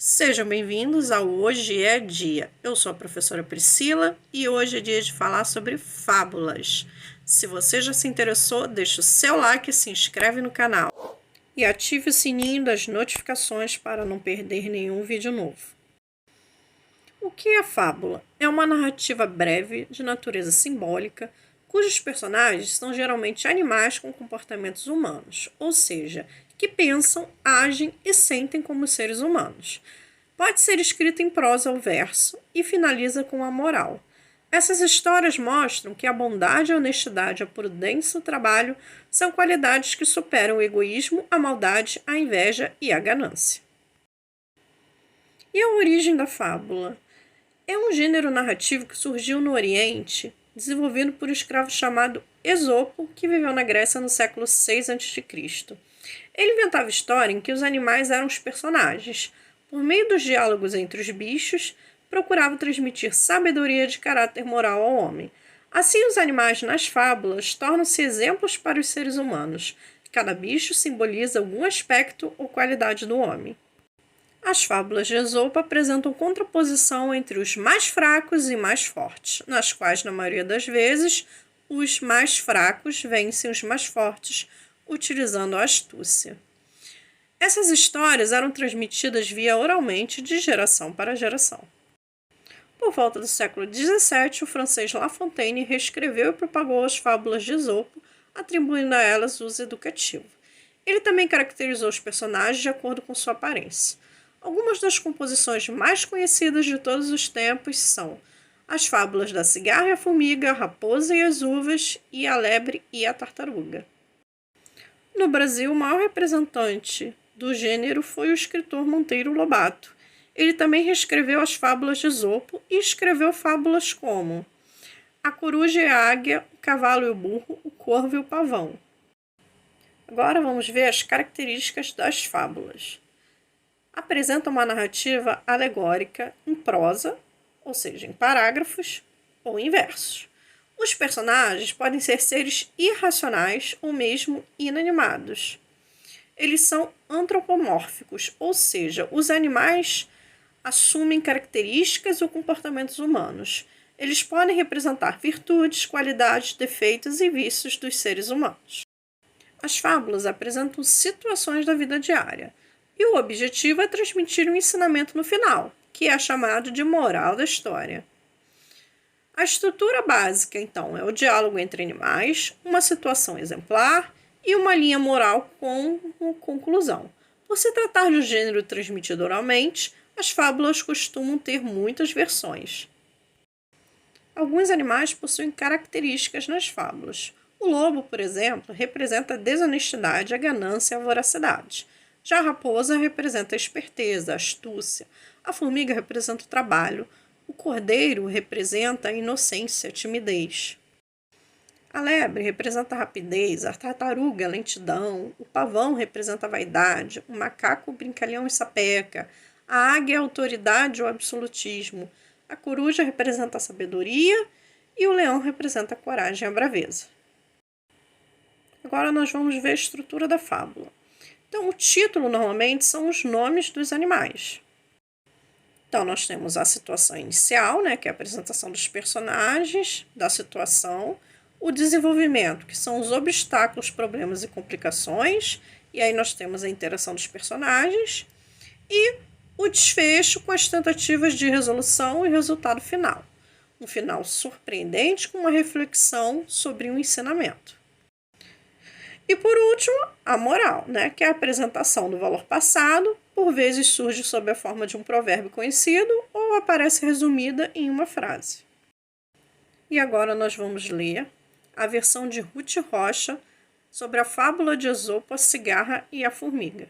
Sejam bem-vindos ao Hoje é Dia. Eu sou a professora Priscila e hoje é dia de falar sobre fábulas. Se você já se interessou, deixa o seu like, se inscreve no canal e ative o sininho das notificações para não perder nenhum vídeo novo. O que é fábula? É uma narrativa breve, de natureza simbólica, cujos personagens são geralmente animais com comportamentos humanos, ou seja, que pensam, agem e sentem como seres humanos. Pode ser escrita em prosa ou verso e finaliza com a moral. Essas histórias mostram que a bondade, a honestidade, a prudência e o trabalho são qualidades que superam o egoísmo, a maldade, a inveja e a ganância. E a origem da fábula? É um gênero narrativo que surgiu no Oriente, desenvolvido por um escravo chamado Esopo, que viveu na Grécia no século VI a.C. Ele inventava história em que os animais eram os personagens. Por meio dos diálogos entre os bichos, procurava transmitir sabedoria de caráter moral ao homem. Assim, os animais nas fábulas tornam-se exemplos para os seres humanos. Cada bicho simboliza algum aspecto ou qualidade do homem. As fábulas de Esopo apresentam contraposição entre os mais fracos e mais fortes, nas quais, na maioria das vezes, os mais fracos vencem os mais fortes, utilizando a astúcia. Essas histórias eram transmitidas via oralmente de geração para geração. Por volta do século XVII, o francês La Fontaine reescreveu e propagou as fábulas de Esopo, atribuindo a elas uso educativo. Ele também caracterizou os personagens de acordo com sua aparência. Algumas das composições mais conhecidas de todos os tempos são as fábulas da cigarra e a formiga, a raposa e as uvas, e a lebre e a tartaruga. No Brasil, o maior representante do gênero foi o escritor Monteiro Lobato. Ele também reescreveu as fábulas de Esopo e escreveu fábulas como a coruja e a águia, o cavalo e o burro, o corvo e o pavão. Agora vamos ver as características das fábulas. Apresenta uma narrativa alegórica em prosa, ou seja, em parágrafos ou em versos. Os personagens podem ser seres irracionais ou mesmo inanimados. Eles são antropomórficos, ou seja, os animais assumem características ou comportamentos humanos. Eles podem representar virtudes, qualidades, defeitos e vícios dos seres humanos. As fábulas apresentam situações da vida diária. E o objetivo é transmitir um ensinamento no final, que é chamado de moral da história. A estrutura básica, então, é o diálogo entre animais, uma situação exemplar e uma linha moral com conclusão. Por se tratar de um gênero transmitido oralmente, as fábulas costumam ter muitas versões. Alguns animais possuem características nas fábulas. O lobo, por exemplo, representa a desonestidade, a ganância e a voracidade. Já a raposa representa a esperteza, a astúcia. A formiga representa o trabalho. O cordeiro representa a inocência, a timidez. A lebre representa a rapidez, a tartaruga, a lentidão. O pavão representa a vaidade. O macaco, o brincalhão e sapeca. A águia, a autoridade ou absolutismo. A coruja representa a sabedoria. E o leão representa a coragem e a braveza. Agora nós vamos ver a estrutura da fábula. Então, o título normalmente são os nomes dos animais. Então, nós temos a situação inicial, que é a apresentação dos personagens, da situação, o desenvolvimento, que são os obstáculos, problemas e complicações, e aí nós temos a interação dos personagens, e o desfecho com as tentativas de resolução e resultado final. Um final surpreendente com uma reflexão sobre um ensinamento. E por último, a moral, que é a apresentação do valor passado, por vezes surge sob a forma de um provérbio conhecido ou aparece resumida em uma frase. E agora nós vamos ler a versão de Ruth Rocha sobre a fábula de Esopo, a cigarra e a formiga.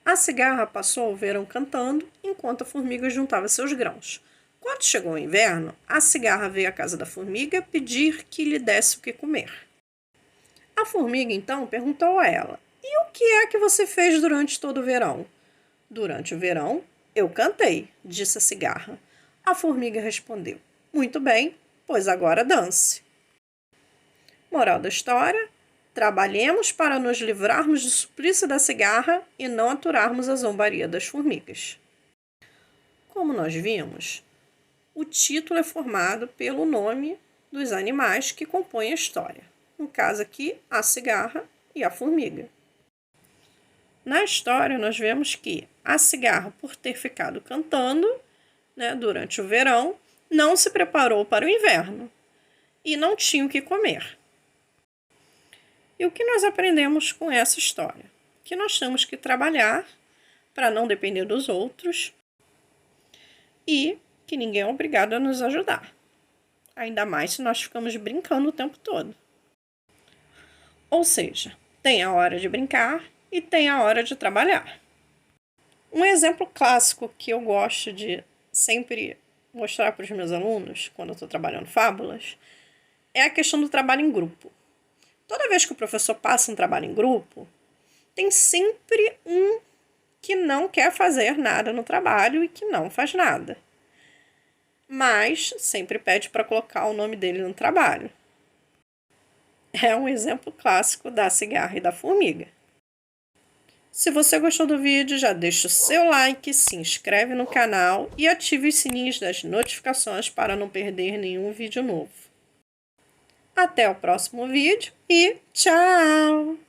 A cigarra passou o verão cantando, enquanto a formiga juntava seus grãos. Quando chegou o inverno, a cigarra veio à casa da formiga pedir que lhe desse o que comer. A formiga, então, perguntou a ela: "E o que é que você fez durante todo o verão?" "Durante o verão, eu cantei", disse a cigarra. A formiga respondeu: "Muito bem, pois agora dance." Moral da história: trabalhemos para nos livrarmos do suplício da cigarra e não aturarmos a zombaria das formigas. Como nós vimos, o título é formado pelo nome dos animais que compõem a história. No caso aqui, a cigarra e a formiga. Na história, nós vemos que a cigarra, por ter ficado cantando, durante o verão, não se preparou para o inverno e não tinha o que comer. E o que nós aprendemos com essa história? Que nós temos que trabalhar para não depender dos outros e que ninguém é obrigado a nos ajudar. Ainda mais se nós ficamos brincando o tempo todo. Ou seja, tem a hora de brincar e tem a hora de trabalhar. Um exemplo clássico que eu gosto de sempre mostrar para os meus alunos, quando eu estou trabalhando fábulas, é a questão do trabalho em grupo. Toda vez que o professor passa um trabalho em grupo, tem sempre um que não quer fazer nada no trabalho e que não faz nada. Mas sempre pede para colocar o nome dele no trabalho. É um exemplo clássico da cigarra e da formiga. Se você gostou do vídeo, já deixa o seu like, se inscreve no canal e ative os sininhos das notificações para não perder nenhum vídeo novo. Até o próximo vídeo e tchau!